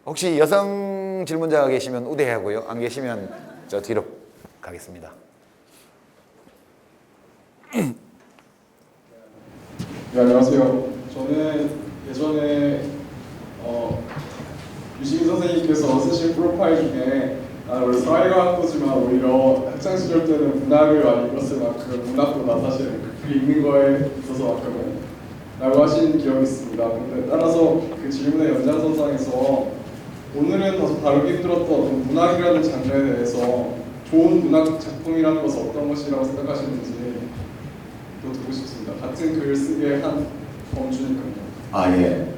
혹시 여성 질문자가 계시면 우대하고요. 안 계시면 저 뒤로 가겠습니다. 네, 안녕하세요. 저는 예전에 유시민 선생님께서 쓰신 프로파일 중에 원래 사회과학부지만 오히려 학창 시절 때는 문학을 많이 읽었을 만큼 문학보다 사실 글 읽는 거에 있어서만큼은 라고 하신 기억이 있습니다. 근데 따라서 그 질문의 연장선상에서 오늘은 다루기 힘들었던 어떤 문학이라는 장르에 대해서 좋은 문학 작품이라는 것은 어떤 것이라고 생각하시는지 또 듣고 싶습니다. 같은 글을 쓰게 한 범주니까요. 아, 예.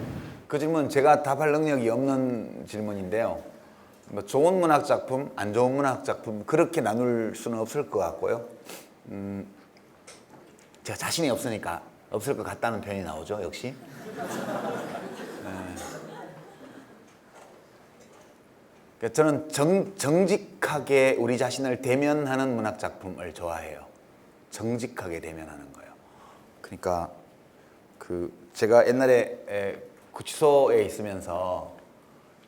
그 질문 제가 답할 능력이 없는 질문인데요. 뭐 좋은 문학 작품, 안 좋은 문학 작품 그렇게 나눌 수는 없을 것 같고요. 제가 자신이 없으니까 없을 것 같다는 표현이 나오죠, 역시. 저는 정직하게 우리 자신을 대면하는 문학 작품을 좋아해요. 정직하게 대면하는 거예요. 그러니까 제가 옛날에 구치소에 있으면서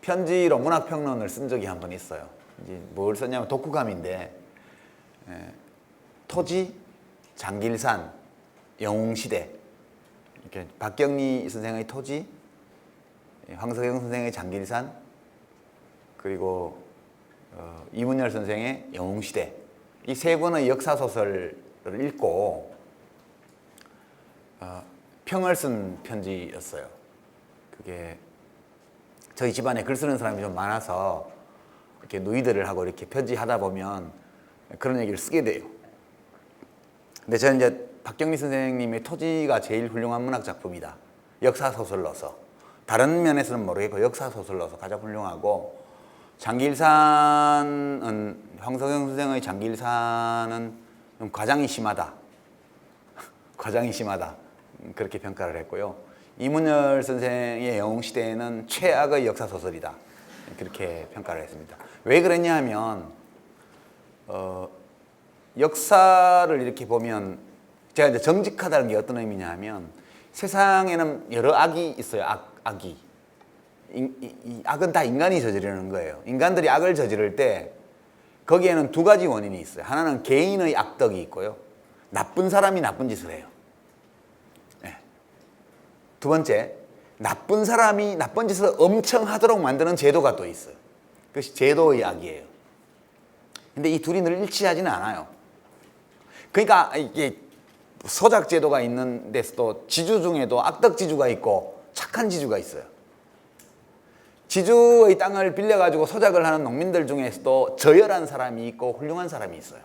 편지로 문학평론을 쓴 적이 한 번 있어요. 이제 뭘 썼냐면 독후감인데 토지, 장길산, 영웅시대 이렇게 박경리 선생의 토지, 황석영 선생의 장길산, 그리고 이문열 선생의 영웅시대 이 세 권의 역사소설을 읽고 평을 쓴 편지였어요. 그게 저희 집안에 글 쓰는 사람이 좀 많아서 이렇게 누이들을 하고 이렇게 편지하다 보면 그런 얘기를 쓰게 돼요. 근데 저는 이제 박경리 선생님의 토지가 제일 훌륭한 문학 작품이다. 역사소설로서. 다른 면에서는 모르겠고 역사소설로서 가장 훌륭하고 장길산은 황석영 선생의 장길산은 좀 과장이 심하다. 과장이 심하다. 그렇게 평가를 했고요. 이문열 선생의 영웅시대는 최악의 역사소설이다. 그렇게 평가를 했습니다. 왜 그랬냐 하면 역사를 이렇게 보면 제가 이제 정직하다는 게 어떤 의미냐 하면 세상에는 여러 악이 있어요. 악이. 이 악은 다 인간이 저지르는 거예요. 인간들이 악을 저지를 때 거기에는 두 가지 원인이 있어요. 하나는 개인의 악덕이 있고요. 나쁜 사람이 나쁜 짓을 해요. 네. 두 번째, 나쁜 사람이 나쁜 짓을 엄청 하도록 만드는 제도가 또 있어요. 그것이 제도의 악이에요. 근데 이 둘이 늘 일치하지는 않아요. 그러니까 이게 서작 제도가 있는 데서도 지주 중에도 악덕 지주가 있고 착한 지주가 있어요. 지주의 땅을 빌려가지고 소작을 하는 농민들 중에서도 저열한 사람이 있고 훌륭한 사람이 있어요.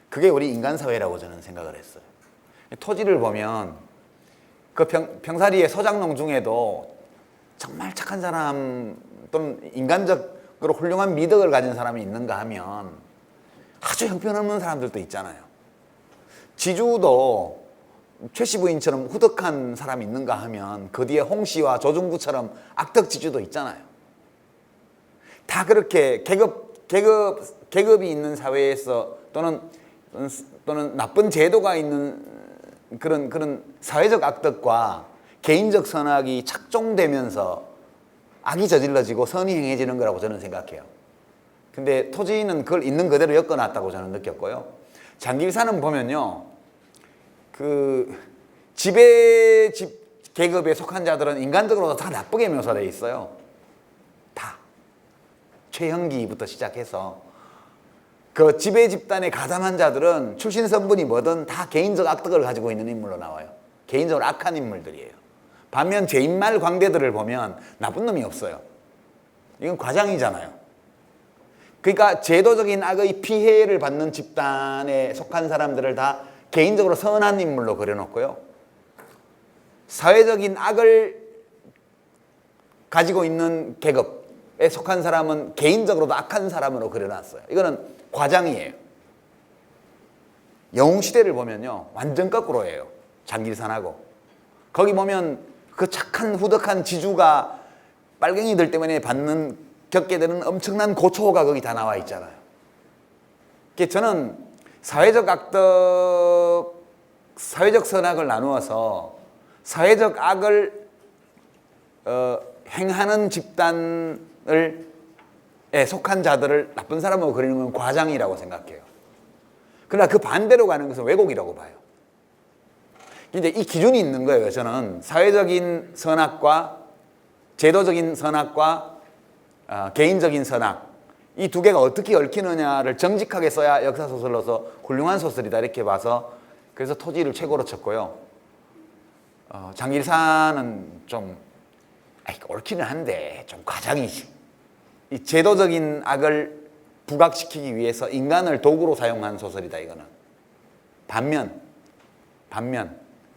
그게 우리 인간사회라고 저는 생각을 했어요. 토지를 보면 그 평사리의 소작농 중에도 정말 착한 사람 또는 인간적으로 훌륭한 미덕을 가진 사람이 있는가 하면 아주 형편없는 사람들도 있잖아요. 지주도 최 씨 부인처럼 후덕한 사람이 있는가 하면 그 뒤에 홍 씨와 조중구처럼 악덕 지주도 있잖아요. 다 그렇게 계급이 있는 사회에서 또는 나쁜 제도가 있는 그런 사회적 악덕과 개인적 선악이 착종되면서 악이 저질러지고 선이 행해지는 거라고 저는 생각해요. 근데 토지는 그걸 있는 그대로 엮어놨다고 저는 느꼈고요. 장길산은 보면요, 그 지배집 계급에 속한 자들은 인간적으로 다 나쁘게 묘사되어 있어요. 다. 최형기부터 시작해서 그 지배 집단에 가담한 자들은 출신 성분이 뭐든 다 개인적 악덕을 가지고 있는 인물로 나와요. 개인적으로 악한 인물들이에요. 반면 제인말 광대들을 보면 나쁜 놈이 없어요. 이건 과장이잖아요. 그러니까 제도적인 악의 피해를 받는 집단에 속한 사람들을 다 개인적으로 선한 인물로 그려놓고요. 사회적인 악을 가지고 있는 계급에 속한 사람은 개인적으로도 악한 사람으로 그려놨어요. 이거는 과장이에요. 영웅시대를 보면요, 완전 거꾸로예요. 장길산하고. 거기 보면 그 착한 후덕한 지주가 빨갱이들 때문에 겪게 되는 엄청난 고초가 거기 다 나와 있잖아요. 저는 사회적 악덕, 사회적 선악을 나누어서 사회적 악을 행하는 집단을 속한 자들을 나쁜 사람으로 그리는 건 과장이라고 생각해요. 그러나 그 반대로 가는 것은 왜곡이라고 봐요. 이제 이 기준이 있는 거예요. 저는 사회적인 선악과 제도적인 선악과 개인적인 선악, 이 두 개가 어떻게 얽히느냐를 정직하게 써야 역사소설로서 훌륭한 소설이다 이렇게 봐서 그래서 토지를 최고로 쳤고요. 장길산은 좀 옳기는 한데 좀 과장이지. 이 제도적인 악을 부각시키기 위해서 인간을 도구로 사용한 소설이다 이거는. 반면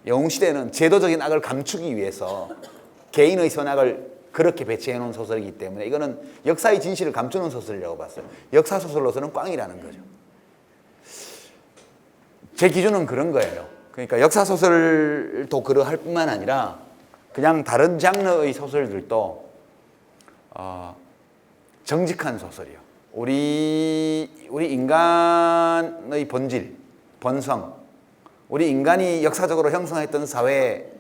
영웅시대는 제도적인 악을 감추기 위해서 개인의 선악을 그렇게 배치해 놓은 소설이기 때문에 이거는 역사의 진실을 감추는 소설이라고 봤어요. 역사소설로서는 꽝이라는 거죠. 제 기준은 그런 거예요. 그러니까 역사소설도 그러할 뿐만 아니라 그냥 다른 장르의 소설들도 정직한 소설이요. 우리 인간의 본질, 본성, 우리 인간이 역사적으로 형성했던 사회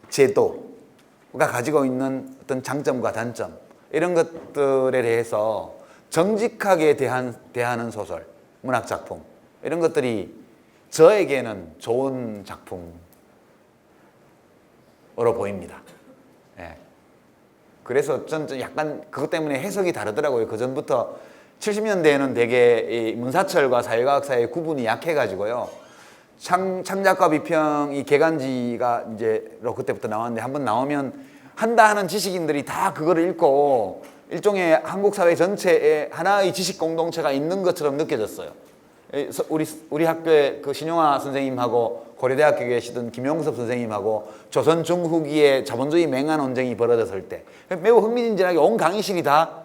제도가 가지고 있는 어떤 장점과 단점 이런 것들에 대해서 정직하게 대하는 소설, 문학 작품 이런 것들이 저에게는 좋은 작품으로 보입니다. 예. 그래서 전 약간 그것 때문에 해석이 다르더라고요. 그 전부터 70년대에는 되게 이 문사철과 사회과학사의 구분이 약해가지고요. 창작과 비평이 개간지가 이제로 그때부터 나왔는데 한번 나오면 한다 하는 지식인들이 다 그거를 읽고 일종의 한국 사회 전체에 하나의 지식 공동체가 있는 것처럼 느껴졌어요. 우리 학교에 그 신용화 선생님하고 고려대학교에 계시던 김용섭 선생님하고 조선 중후기에 자본주의 맹한 논쟁이 벌어졌을 때 매우 흥미진진하게 온 강의실이 다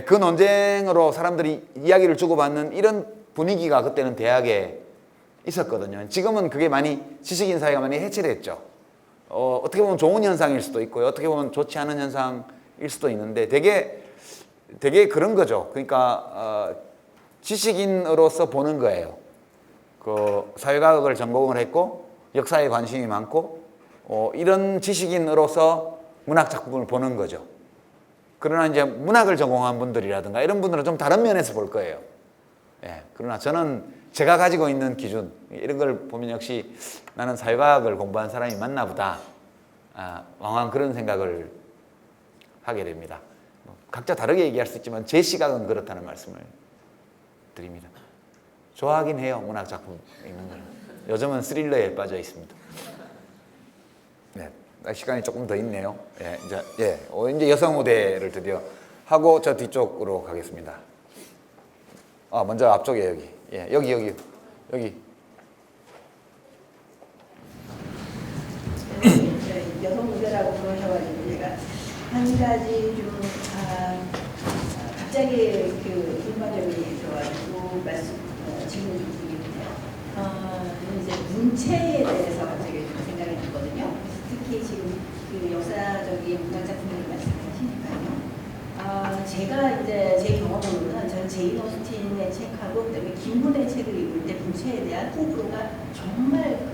그 논쟁으로 사람들이 이야기를 주고받는 이런 분위기가 그때는 대학에 있었거든요. 지금은 그게 많이 지식인 사회가 많이 해체됐죠. 어떻게 보면 좋은 현상일 수도 있고요. 어떻게 보면 좋지 않은 현상일 수도 있는데 되게 그런 거죠. 그러니까 지식인으로서 보는 거예요. 그 사회과학을 전공을 했고 역사에 관심이 많고 이런 지식인으로서 문학 작품을 보는 거죠. 그러나 이제 문학을 전공한 분들이라든가 이런 분들은 좀 다른 면에서 볼 거예요. 예, 그러나 저는 제가 가지고 있는 기준 이런 걸 보면 역시 나는 사회과학을 공부한 사람이 맞나 보다. 왕왕 그런 생각을 하게 됩니다. 각자 다르게 얘기할 수 있지만 제 시각은 그렇다는 말씀을 드립니다. 좋아하긴 해요. 문학 작품 읽는 걸. 요즘은 스릴러에 빠져 있습니다. 네, 시간이 조금 더 있네요. 이제 여성 무대를 드디어 하고 저 뒤쪽으로 가겠습니다. 먼저 앞쪽에 여기. 여기. 여성 무대라고 그러셔가지고 제가 한 가지 좀 갑자기 그 일반적인 들어가지고 질문 좀 드리는데요. 이제 문체에 대해서 갑자기 좀 생각이 났거든요. 특히 지금 그 역사적인 문학 작품을 말씀하시니까요. 제가 이제 제 경험으로는 저는 제인 오스틴의 책하고 그다음에 김문의 책을 읽을 때 문체에 대한 호불호가 정말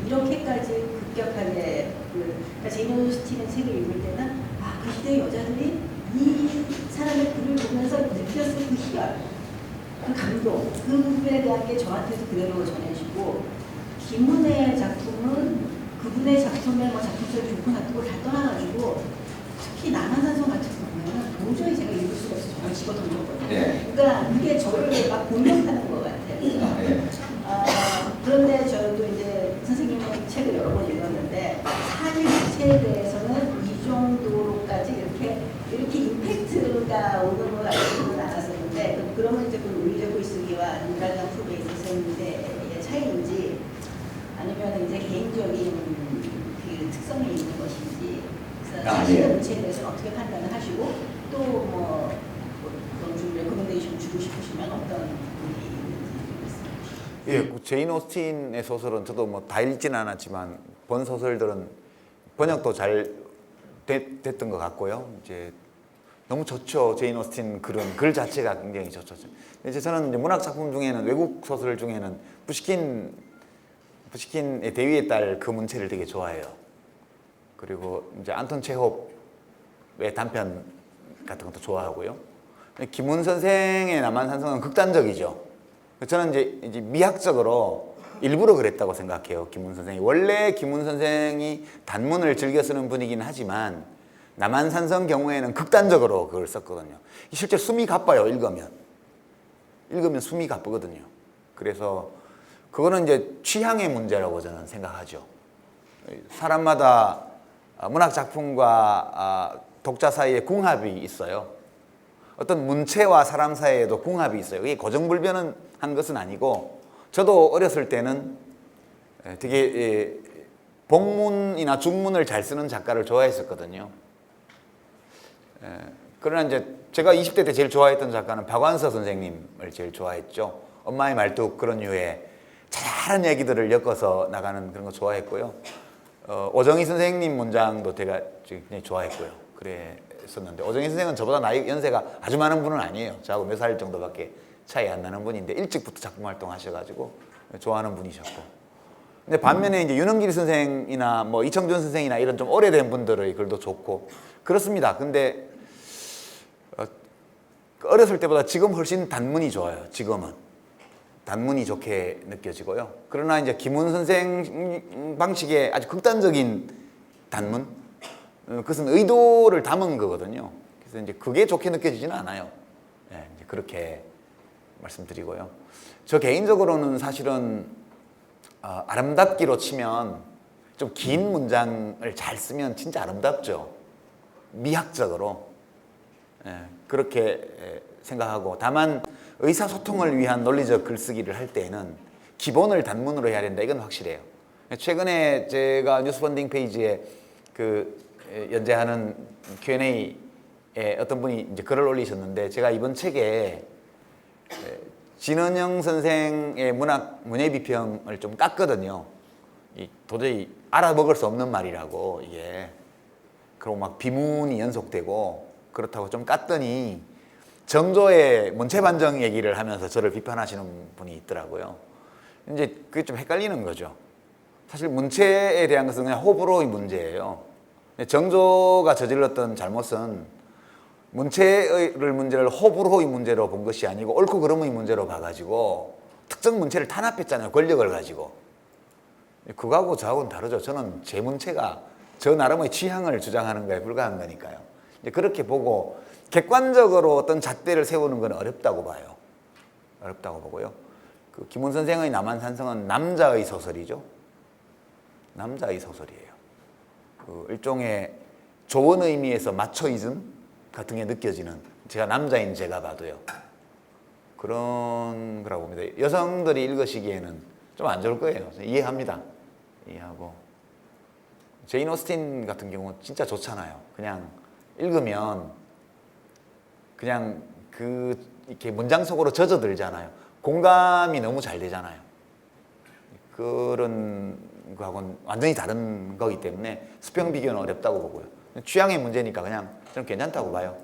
이렇게까지 급격하게 그러니까 제인 오스틴의 책을 읽을 때는 그 시대 여자들이 이 사람의 글을 보면서 느꼈을 그 희열, 그 감동, 그 부분에 대한 게 저한테도 그대로 전해지고 김문의 작품은 그분의 작품의 작품성 좋고 나쁘고 다 떠나가지고 특히 남한산성 같은 경우에는 도저히 제가 읽을 수가 없어서 정말 집어 던졌거든요. 그러니까 이게 저를 막 공격하는 것 같아요. 그런데 저도 이제 선생님의 책을 여러 번 읽었는데 사실 자체에 대해서는 이 정도로까지 이렇게 임팩트가 오는 걸 알고는 않았었는데 그러면 이제 그 논리적 글쓰기와 인간적 프로에 있었는데 차이인지 아니면 이제 개인적인 그 특성이 있는 것인지 사실의 문체에 대해서는 어떻게 판단을 하시고 또 그런 좀 레코멘데이션 주고 싶으시면 어떤 분이 있는지 제인 오스틴의 소설은 저도 다 읽지는 않았지만 본 소설들은 번역도 잘 됐던 것 같고요. 이제 너무 좋죠. 제인 오스틴 글 자체가 굉장히 좋죠. 이제 저는 이제 문학 작품 중에는 외국 소설 중에는 푸시킨의 대위의 딸 그 문체를 되게 좋아해요. 그리고 이제 안톤 체홉 단편 같은 것도 좋아하고요. 김훈 선생의 남한산성은 극단적이죠. 저는 이제 미학적으로 일부러 그랬다고 생각해요. 김훈 선생이 원래 김훈 선생이 단문을 즐겨 쓰는 분이긴 하지만 남한산성 경우에는 극단적으로 그걸 썼거든요. 실제 숨이 가빠요. 읽으면 숨이 가쁘거든요. 그래서 그거는 이제 취향의 문제라고 저는 생각하죠. 사람마다 문학 작품과 독자 사이에 궁합이 있어요. 어떤 문체와 사람 사이에도 궁합이 있어요. 이게 고정불변한 것은 아니고 저도 어렸을 때는 되게 복문이나 중문을 잘 쓰는 작가를 좋아했었거든요. 그러나 이제 제가 20대 때 제일 좋아했던 작가는 박완서 선생님을 제일 좋아했죠. 엄마의 말뚝 그런 류의 잘하는 얘기들을 엮어서 나가는 그런 거 좋아했고요. 오정희 선생님 문장도 제가 굉장히 좋아했고요. 그랬었는데 오정희 선생은 저보다 연세가 아주 많은 분은 아니에요. 저하고 몇 살 정도밖에 차이 안 나는 분인데 일찍부터 작품 활동하셔가지고 좋아하는 분이셨고. 근데 반면에 이제 윤은길 선생이나 뭐 이청준 선생이나 이런 좀 오래된 분들의 글도 좋고 그렇습니다. 근데 어렸을 때보다 지금 훨씬 단문이 좋아요. 지금은 단문이 좋게 느껴지고요. 그러나 이제 김훈 선생 방식의 아주 극단적인 단문, 그것은 의도를 담은 거거든요. 그래서 이제 그게 좋게 느껴지지는 않아요. 네, 이제 그렇게 말씀드리고요. 저 개인적으로는 사실은 아름답기로 치면 좀 긴 문장을 잘 쓰면 진짜 아름답죠. 미학적으로. 그렇게 생각하고 다만 의사소통을 위한 논리적 글쓰기를 할 때는 기본을 단문으로 해야 된다. 이건 확실해요. 최근에 제가 뉴스펀딩 페이지에 그 연재하는 Q&A에 어떤 분이 이제 글을 올리셨는데 제가 이번 책에 진은영 선생의 문예비평을 좀 깠거든요. 도저히 알아먹을 수 없는 말이라고 이게. 그리고 막 비문이 연속되고 그렇다고 좀 깠더니 정조의 문체반정 얘기를 하면서 저를 비판하시는 분이 있더라고요. 이제 그게 좀 헷갈리는 거죠. 사실 문체에 대한 것은 그냥 호불호의 문제예요. 정조가 저질렀던 잘못은 문체를 문제를 호불호의 문제로 본 것이 아니고 옳고 그름의 문제로 봐가지고 특정 문체를 탄압했잖아요. 권력을 가지고. 그거하고 저하고는 다르죠. 저는 제 문체가 저 나름의 취향을 주장하는 거에 불과한 거니까요. 그렇게 보고 객관적으로 어떤 잣대를 세우는 건 어렵다고 봐요. 어렵다고 보고요. 그 김훈 선생의 남한산성은 남자의 소설이죠. 남자의 소설이에요. 그 일종의 좋은 의미에서 마초이즘 같은 게 느껴지는, 제가 남자인 제가 봐도요. 그런 거라고 봅니다. 여성들이 읽으시기에는 좀 안 좋을 거예요. 이해합니다. 이해하고. 제인 오스틴 같은 경우는 진짜 좋잖아요. 그냥 읽으면 그냥 이렇게 문장 속으로 젖어들잖아요. 공감이 너무 잘 되잖아요. 그런 거하고는 완전히 다른 거기 때문에 수평 비교는 어렵다고 보고요. 취향의 문제니까 그냥 저는 괜찮다고 봐요.